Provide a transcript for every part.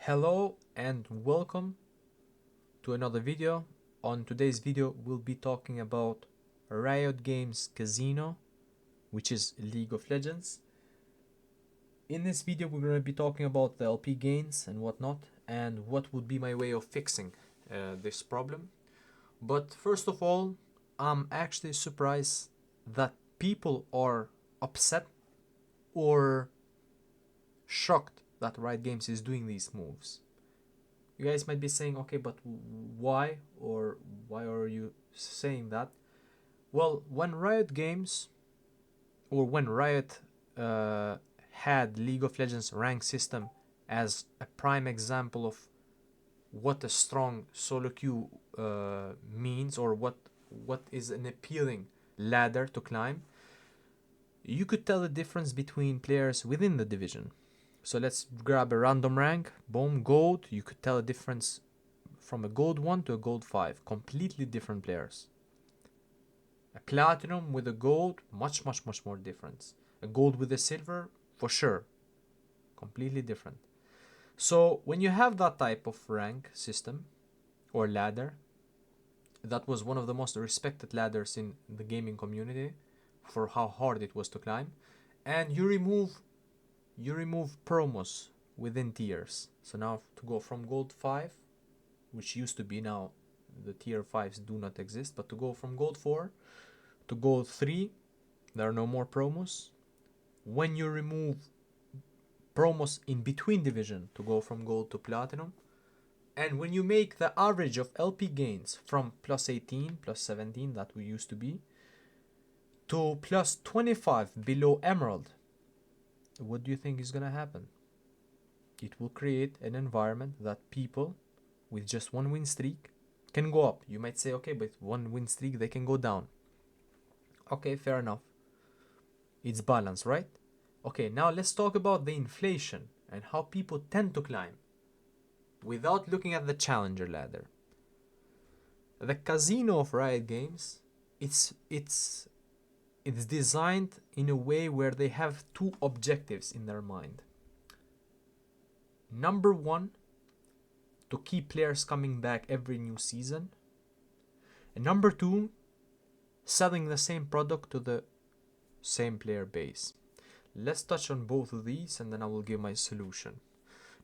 Hello and welcome to another video. On today's video, we'll be talking about Riot Games Casino, which is League of Legends. In this video, we're going to be talking about the LP gains and whatnot, and what would be my way of fixing this problem. But first of all, I'm actually surprised that people are upset or shocked that Riot Games is doing these moves. You guys might be saying, okay, but why? Or why are you saying that? Well, when Riot Games, or when Riot had League of Legends rank system as a prime example of what a strong solo queue means, or what is an appealing ladder to climb, you could tell the difference between players within the division. So let's grab a random rank, boom, gold. You could tell a difference from a gold 1 to a gold 5. Completely different players. A platinum with a gold, much more difference. A gold with a silver, for sure. Completely different. So when you have that type of rank system or ladder, that was one of the most respected ladders in the gaming community for how hard it was to climb, and you remove promos within tiers. So now to go from gold 5, which used to be, now the tier 5s do not exist, but to go from gold 4 to gold 3, there are no more promos. When you remove promos in between division to go from gold to platinum, and when you make the average of LP gains from plus 18, plus 17 that we used to be, to plus 25 below emerald, what do you think is gonna happen? It will create an environment that people with just one win streak can go up. You might say, okay, but one win streak, they can go down. Okay, fair enough. It's balance, right? Okay, now let's talk about the inflation and how people tend to climb without looking at the challenger ladder. The casino of Riot Games, it's designed in a way where they have two objectives in their mind. Number one, to keep players coming back every new season. And number two, selling the same product to the same player base. Let's touch on both of these and then I will give my solution.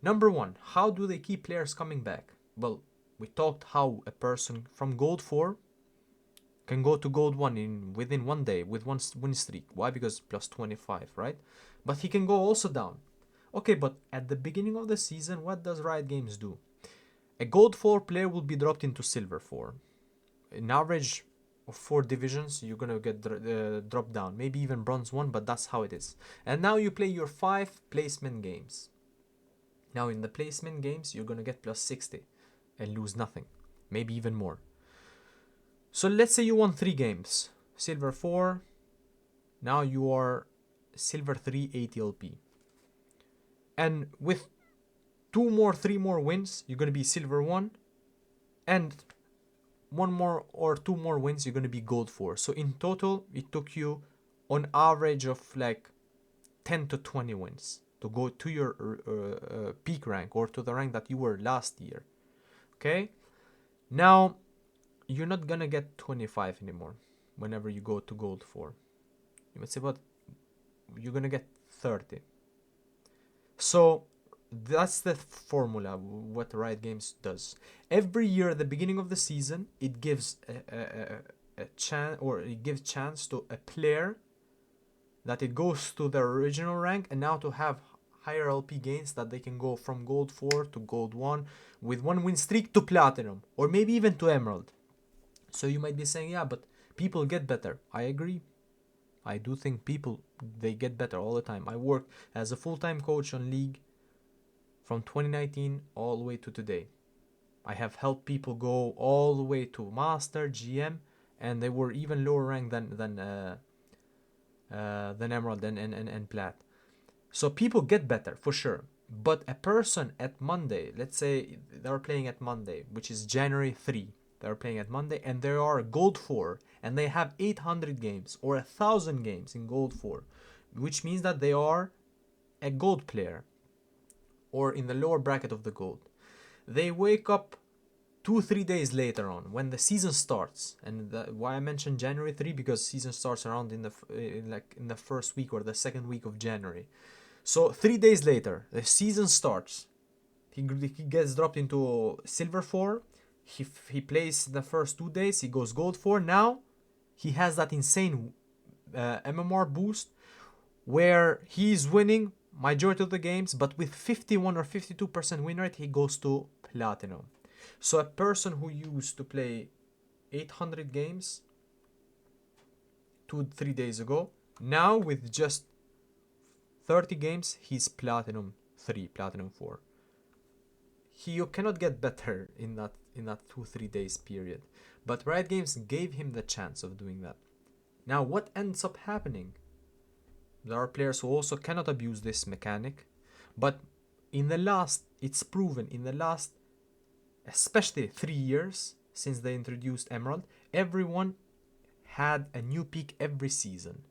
Number one, how do they keep players coming back? Well, we talked how a person from gold 4 can go to gold 1 within 1 day with one win streak. Why? Because plus 25, right? But he can go also down. Okay, but at the beginning of the season, what does Riot Games do? A gold 4 player will be dropped into silver 4. In average of 4 divisions, you're gonna get dropped down. Maybe even bronze 1, but that's how it is. And now you play your 5 placement games. Now in the placement games, you're gonna get plus 60 and lose nothing. Maybe even more. So let's say you won 3 games. Silver 4. Now you are silver 3 ATLP. And with 3 more wins, you're going to be silver 1. And 1 more or 2 more wins, you're going to be gold 4. So in total, it took you on average of like 10 to 20 wins to go to your peak rank, or to the rank that you were last year. Okay? Now, you're not going to get 25 anymore whenever you go to gold 4. You might say, but you're going to get 30. So that's the formula, what Riot Games does. Every year at the beginning of the season, it gives a chance, or it gives chance to a player that it goes to the original rank, and now to have higher LP gains, that they can go from gold 4 to gold 1 with 1 win streak to platinum, or maybe even to emerald. So you might be saying, yeah, but people get better. I agree. I do think people, they get better all the time. I worked as a full-time coach on League from 2019 all the way to today. I have helped people go all the way to Master, GM, and they were even lower ranked than Emerald and Plat. So people get better for sure. But a person at Monday, let's say they're playing at Monday, which is January 3. They're playing at Monday and they are gold 4 and they have 800 games or 1,000 games in gold 4, which means that they are a gold player. or in the lower bracket of the gold. They wake up 2-3 days later on when the season starts, and why I mentioned January 3, because season starts around in the first week or the second week of January. So 3 days later the season starts. He gets dropped into silver 4. He plays the first 2 days, he goes gold 4. Now he has that insane MMR boost where he's winning majority of the games, but with 51 or 52% win rate he goes to platinum. So a person who used to play 800 games 2-3 days ago, now with just 30 games he's platinum 3, platinum 4. You cannot get better in that 2-3 days period, but Riot Games gave him the chance of doing that. Now what ends up happening? There are players who also cannot abuse this mechanic, but it's proven in the last especially 3 years since they introduced Emerald, everyone had a new peak every season.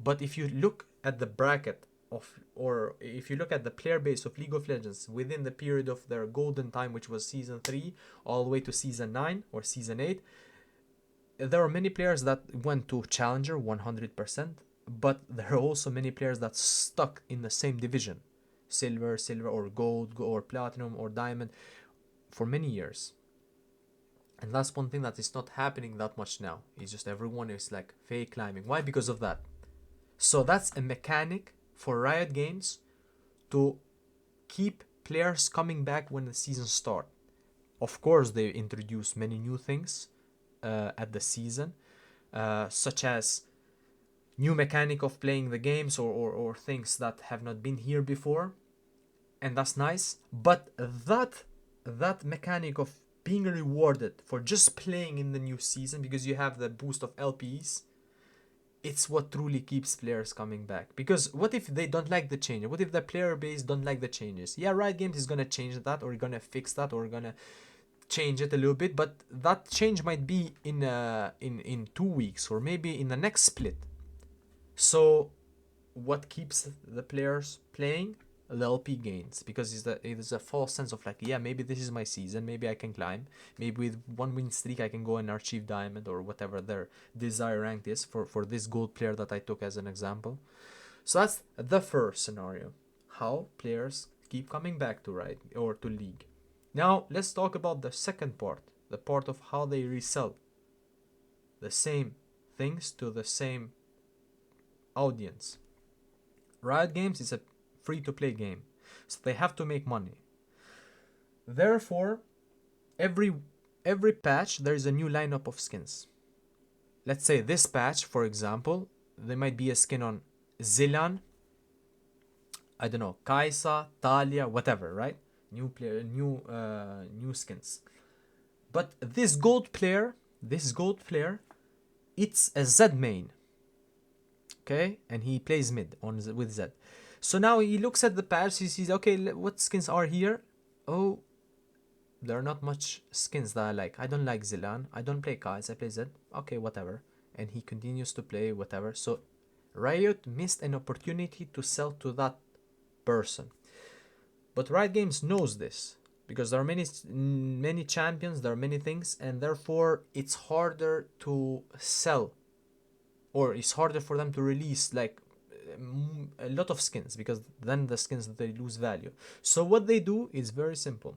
But if you look at the bracket or if you look at the player base of League of Legends within the period of their golden time, which was season 3 all the way to season 9 or season 8, there are many players that went to Challenger 100%, but there are also many players that stuck in the same division, silver or gold or platinum or diamond, for many years. And that's one thing that is not happening that much now. It's just everyone is like fake climbing. Why? Because of that. So that's a mechanic for Riot Games to keep players coming back when the season starts. Of course, they introduce many new things at the season, such as new mechanic of playing the games or things that have not been here before, and that's nice. But that mechanic of being rewarded for just playing in the new season because you have the boost of LPs, it's what truly keeps players coming back. Because what if they don't like the change? What if the player base don't like the changes? Yeah, Riot Games is gonna change that, or gonna fix that, or gonna change it a little bit, but that change might be in 2 weeks or maybe in the next split. So what keeps the players playing? The LP gains, because it is a false sense of like, yeah, maybe this is my season, maybe I can climb, maybe with 1 win streak I can go and achieve diamond or whatever their desire rank is for this gold player that I took as an example. So that's the first scenario, how players keep coming back to Riot or to League. Now let's talk about the second part, the part of how they resell the same things to the same audience. Riot Games is a free-to-play game, so they have to make money. Therefore, every patch there is a new lineup of skins. Let's say this patch, for example, there might be a skin on Zilan, I don't know, Kaisa, Talia, whatever, right? New player, new skins. But this gold player, it's a Z main. Okay, and he plays mid with Z. So now he looks at the patch, he sees, okay, what skins are here? Oh, there are not much skins that I like. I don't like Zilan, I don't play Kais, I play Z. Okay, whatever. And he continues to play whatever. So Riot missed an opportunity to sell to that person. But Riot Games knows this, because there are many champions, there are many things, and therefore it's harder to sell, or it's harder for them to release like a lot of skins, because then the skins, they lose value. So what they do is very simple.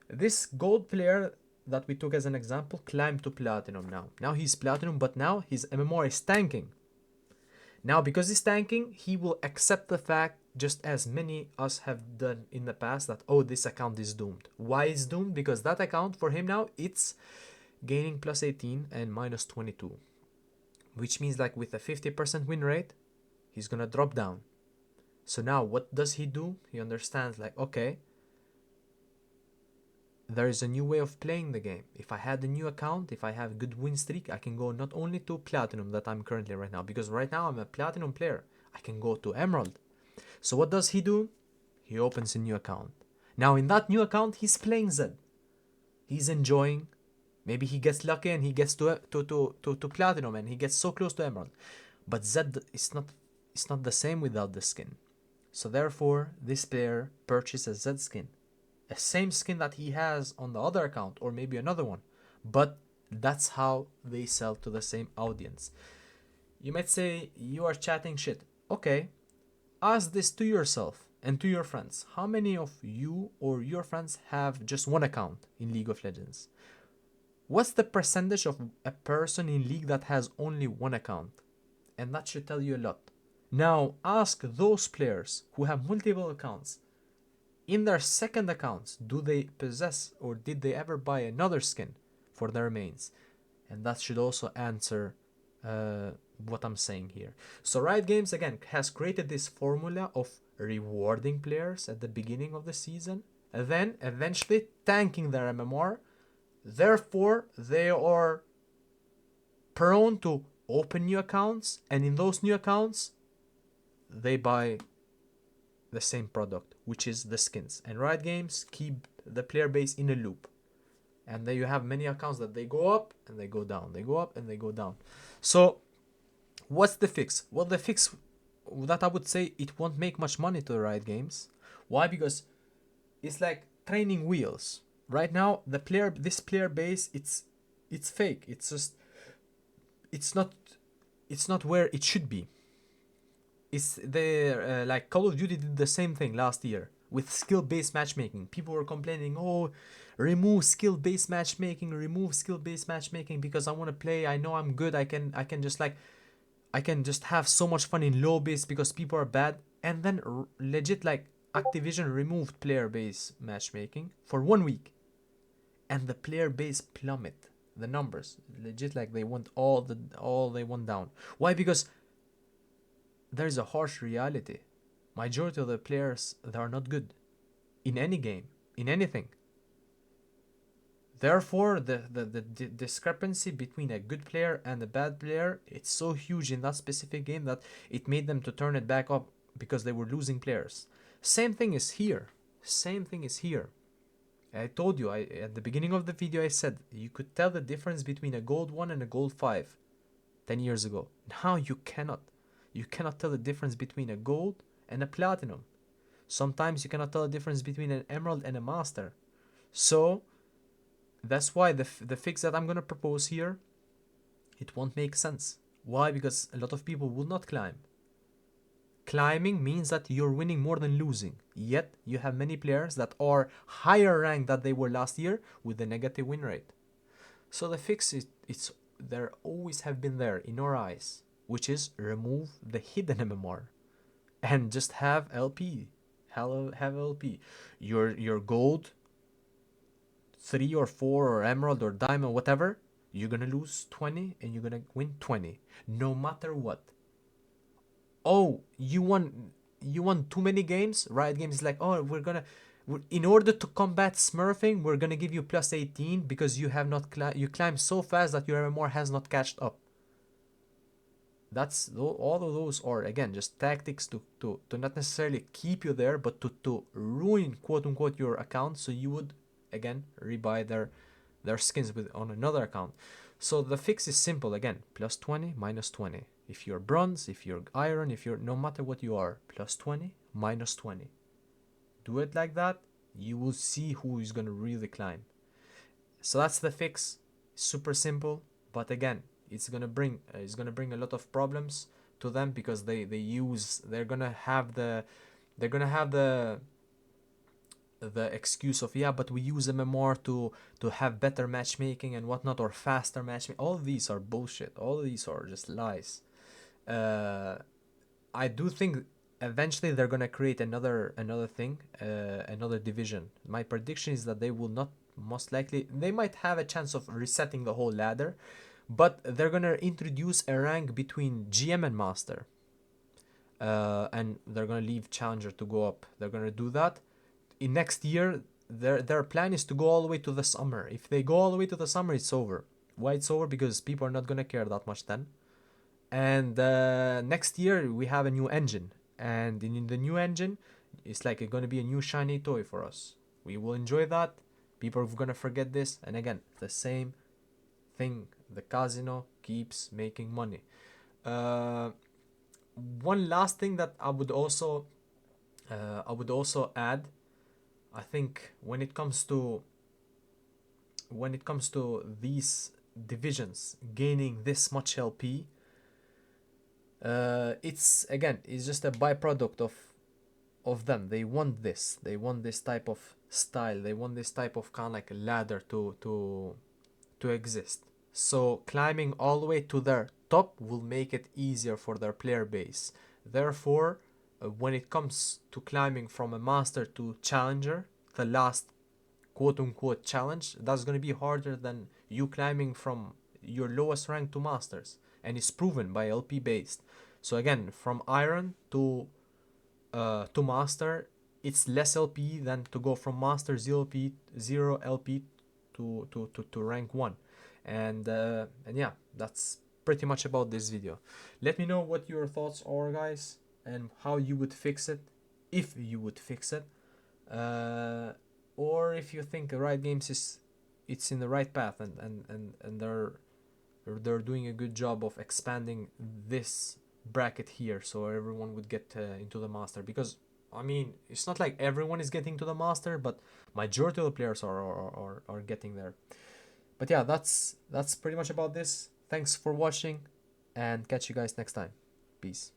This gold player that we took as an example climbed to platinum now. Now he's platinum, but now his MMR is tanking. Now because he's tanking, he will accept the fact, just as many us have done in the past, that, oh, this account is doomed. Why is doomed? Because that account for him now, it's gaining plus 18 and minus 22. Which means like with a 50% win rate, he's gonna drop down. So now what does he do? He understands like, okay, there is a new way of playing the game. If I had a new account, if I have a good win streak, I can go not only to platinum that I'm currently right now, because right now I'm a platinum player. I can go to emerald. So what does he do? He opens a new account. Now in that new account, he's playing Z. He's enjoying. Maybe he gets lucky and he gets to platinum and he gets so close to emerald. But Z is not the same without the skin. So therefore, this player purchases a Z skin, a same skin that he has on the other account, or maybe another one. But that's how they sell to the same audience. You might say you are chatting shit. Okay, ask this to yourself and to your friends. How many of you or your friends have just one account in League of Legends? What's the percentage of a person in League that has only one account? And that should tell you a lot. Now ask those players who have multiple accounts. In their second accounts, do they possess or did they ever buy another skin for their mains? And that should also answer what I'm saying here. So Riot Games again has created this formula of rewarding players at the beginning of the season and then eventually tanking their MMR. Therefore, they are prone to open new accounts, and in those new accounts, they buy the same product, which is the skins. And Riot Games keep the player base in a loop. And then you have many accounts that they go up and they go down. They go up and they go down. So what's the fix? Well, the fix that I would say, it won't make much money to Riot Games. Why? Because it's like training wheels. Right now, this player base, it's fake. It's just it's not where it should be. It's there. Like Call of Duty did the same thing last year with skill-based matchmaking. People were complaining, oh, remove skill-based matchmaking because I want to play. I know I'm good. I can just have so much fun in low base because people are bad. And then legit, like, Activision removed player-based matchmaking for 1 week, and the player base plummet. The numbers legit, like, they went all they went down. Why? Because there's a harsh reality. Majority of the players, they are not good in any game, in anything. Therefore, the discrepancy between a good player and a bad player, it's so huge in that specific game that it made them to turn it back up because they were losing players. Same thing is here. I told you, at the beginning of the video, I said you could tell the difference between a gold 1 and a gold 5 10 years ago. Now you cannot. You cannot tell the difference between a gold and a platinum. Sometimes you cannot tell the difference between an emerald and a master. So that's why the fix that I'm going to propose here, it won't make sense. Why? Because a lot of people will not climb. Climbing means that you're winning more than losing. Yet you have many players that are higher ranked than they were last year with a negative win rate. So the fix is, it's there always have been there in our eyes, which is remove the hidden MMR and just have LP. Have LP. Your gold 3 or 4 or emerald or diamond, whatever, you're gonna lose 20 and you're gonna win 20, no matter what. Oh, you won too many games. Riot Games is like, oh, in order to combat smurfing, we're gonna give you plus 18 because you have not you climb so fast that your MMR has not catched up. That's all of those are, again, just tactics to not necessarily keep you there, but to ruin, quote unquote, your account, so you would again rebuy their skins on another account. So the fix is simple, again, plus 20 minus 20. If you're bronze, if you're iron, if you're, no matter what you are, plus 20 minus 20. Do it like that, you will see who is going to really climb. So that's the fix. Super simple, but again, it's gonna bring a lot of problems to them because they're gonna have the excuse of, yeah, but we use MMR to have better matchmaking and whatnot, or faster matchmaking. All of these are bullshit. All of these are just lies. I do think eventually they're gonna create another thing, another division. My prediction is that they will not, most likely, they might have a chance of resetting the whole ladder, but they're gonna introduce a rank between GM and Master, and they're gonna leave Challenger to go up. They're gonna do that in next year. Their plan is to go all the way to the summer. If they go all the way to the summer, it's over. Why it's over? Because people are not gonna care that much then. And next year we have a new engine, and in the new engine, it's like gonna be a new shiny toy for us. We will enjoy that. People are gonna forget this, and again, the same thing. The casino keeps making money. One last thing that I would also I would also add, I think when it comes to these divisions gaining this much LP, it's just a byproduct of them. They want this. They want this type of style. They want this type of kind of like ladder to exist. So climbing all the way to their top will make it easier for their player base. Therefore, when it comes to climbing from a master to challenger, the last quote unquote challenge, that's going to be harder than you climbing from your lowest rank to masters. And it's proven by LP based. So again, from iron to master, it's less LP than to go from master 0 LP to rank 1. And yeah, that's pretty much about this video. Let me know what your thoughts are, guys, and how you would fix it, if you would fix it, or if you think Riot Games it's in the right path, and they're doing a good job of expanding this bracket here so everyone would get into the master. Because I mean, it's not like everyone is getting to the master, but majority of the players are getting there. But yeah, that's pretty much about this. Thanks for watching, and catch you guys next time. Peace.